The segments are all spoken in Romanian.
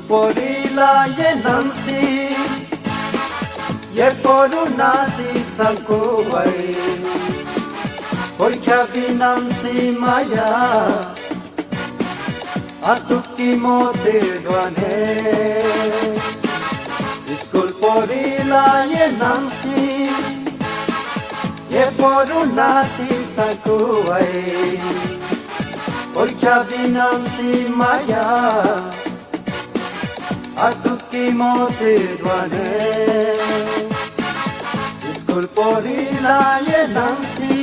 porila ye namsi ye poruna si sankuwai porkya binamsi maya atuki mote dwane school porila ye namsi ye poruna si sankuwai porkya binamsi maya atuki mote dwane school porila ye namsi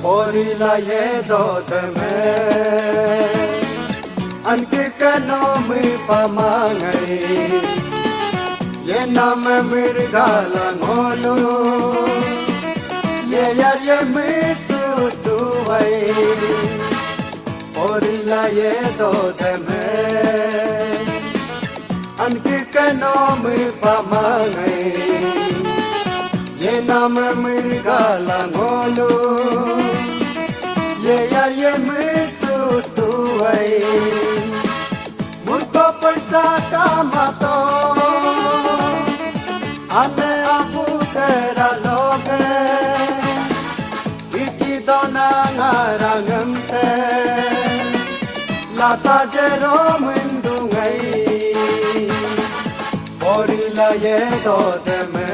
porila ye dotme anke kano me pamangai ye nam mirgala ngolu ye yar ye me sutuai porila ye dotme anke kano me pamangai ye nam mirgala ngolu ye ya ye me sutuai murko paisa kamato ane apu tera loge iki dona ngarangamte lata jero mendungai porila ye dodeme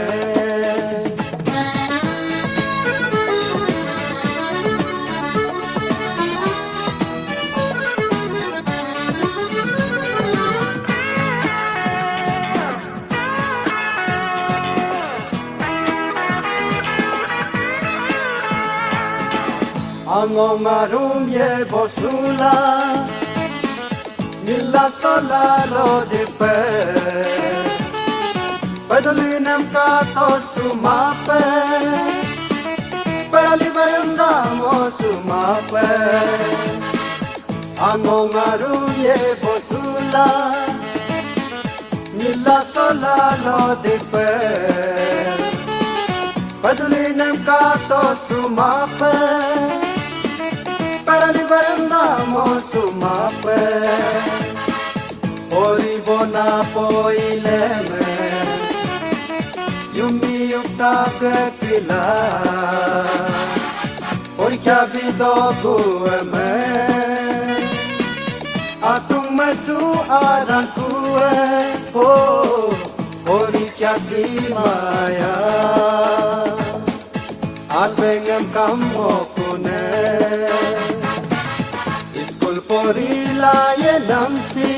Angongarum ye bosula nilla sola lo de pe padulinam ka to sumape paralivaranda mo sumape Angongarum ye bosula nilla sola lo de pe padulinam ka to sumape Paralivaranda mo sumape Ori bona poileme Yumi yukta pepila Ori kya vido kueme Atung mesu arang kue Ori kya simaya Asengem kamo kune porila ye namsi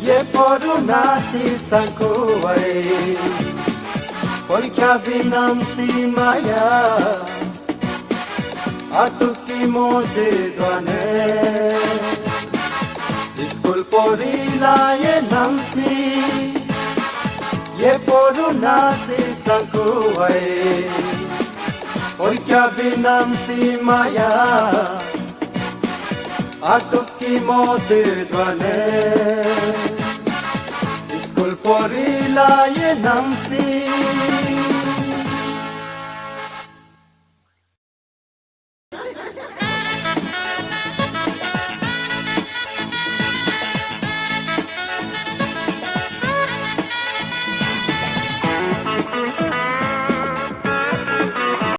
ye poruna si sankuwai porkya binamsi maya atuki mote dwane school porila ye namsi ye poruna si sankuwai porkya binamsi maya atuki mote dwane school porila ye namsi